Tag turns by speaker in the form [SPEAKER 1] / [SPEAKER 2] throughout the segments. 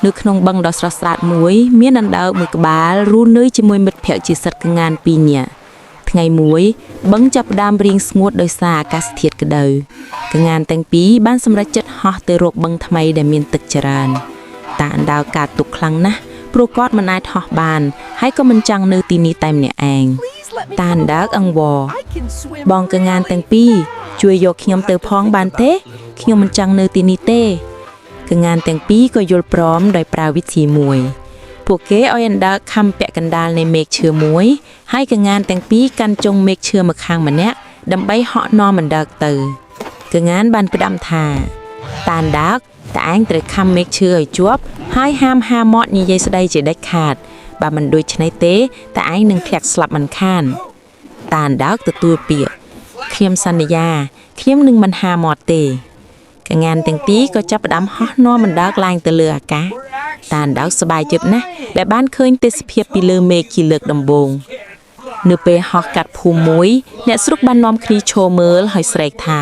[SPEAKER 1] នៅក្នុងបឹងដ៏ស្រស់ស្អាតមួយមានអណ្ដើកមួយក្បាលរស់នៅជាមួយមិត្តភក្តិជាសិទ្ធិកងានពីរនាក់ថ្ងៃមួយបឹងចាប់ផ្ដើមរៀងស្ងួតដោយសារអាកាសធាតុក្តៅកងានទាំងពីរបានសម្រេចចិត្តហោះទៅរកបឹងថ្មីដែលមានទឹកច្រើនតាអណ្ដើកកើតទុក្ខខ្លាំងណាស់ព្រោះគាត់មិនអាចហោះបានហើយក៏មិនចង់នៅទីនេះតែម្នាក់ឯងតាអណ្ដើកអង្វរបងកងានទាំងពីរជួយយកខ្ញុំទៅផងបានទេខ្ញុំមិនចង់នៅទីនេះទេកងានទាំងពីរក៏យល់ព្រមដោយប្រើវិធីមួយពួកគេឲ្យអណ្ដើកខំពាក់កណ្ដាលនៃមែកឈើមួយហើយកងានទាំងពីរកាន់ចុងមែកឈើម្ខាងម្នាក់ដើម្បីហក់នាំអណ្ដើកទៅកងានបានផ្ដាំថាតាអណ្ដើកតើឯងត្រូវខំមែកឈើឲ្យជាប់ហើយហាមមាត់និយាយស្ដីជាដាច់ខាតបើមិនដូច្នេះទេតើឯងនឹងធ្លាក់ស្លាប់មិនខានតាអណ្ដើកទទួលពាក្យខ្ញុំសន្យាខ្ញុំនឹងមិនហាមាត់ទេកងានទាំងពីរក៏ចាប់ផ្ដើមហោះនាំអណ្ដើកឡើងទៅលើអាកាសតាអណ្ដើកសប្បាយចិត្តណាស់ដែលបានឃើញទេសភាពពីលើមេឃជាលើកដំបូងនៅពេលហោះកាត់ភូមិមួយអ្នកស្រុកបាននាំគ្នាឈរមើលហើយស្រែកថា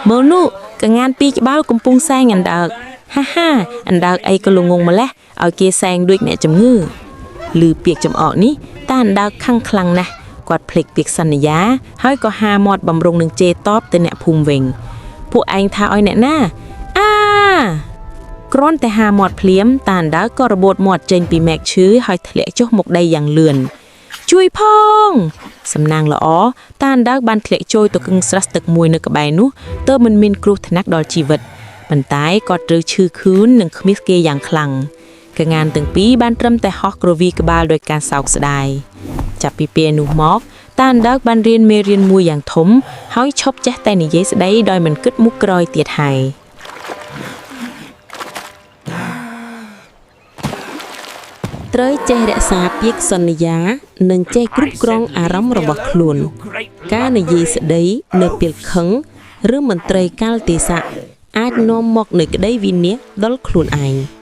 [SPEAKER 1] មើលនោះកងានពីរក្បាលកំពុងសែងអណ្ដើកហាអណ្ដើកអីក៏ល្ងងម្លេះឲ្យគេសែងដូចអ្នកជំងឺឮពាក្យចំអកនេះតាអណ្ដើកខឹងខ្លាំងណាស់គាត់ភ្លេចពាក្យសន្យាហើយក៏ហាមាត់បំរុងនឹងជេរតបទៅអ្នកភូមិវិញពួកឯងថាឲ្យអ្នកណាគ្រាន់តែហាមាត់ភ្លាមតាអណ្ដើកក៏របូតមាត់ចេញពីមែកឈើហើយធ្លាក់ចុះមកដីយ៉ាងលឿនជួយផងសំណាងល្អតាអណ្ដើកបានធ្លាក់ចូលទៅកឹងស្រះទឹកមួយនៅក្បែរនោះទើបមិនមានគ្រោះថ្នាក់ដល់ជីវិតប៉ុន្តែក៏ត្រូវឈឺខឿននិងគ្មាសគេយ៉ាងខ្លាំងកងានទាំងពីរបានត្រឹមតែហោះគ្រវីក្បាលដោយការសោកស្ដាយចាប់ពីពេលនោះមកតាអណ្ដើកបានរៀនមេរៀនមួយយ៉ាងធំហើយឈប់ចេះតែនិយាយស្ដីដោយមិនគិតមុខក្រោយទៀតហើយត្រូវចេះរក្សាពាក្យសន្យានិងចេះគ្រប់គ្រងអារម្មណ៍របស់ខ្លួនការនិយាយស្ដីនៅពេលខឹងឬមន្ត្រីកាលតិសៈអាចនាំមកនូវក្តីវិនាសដល់ខ្លួនឯង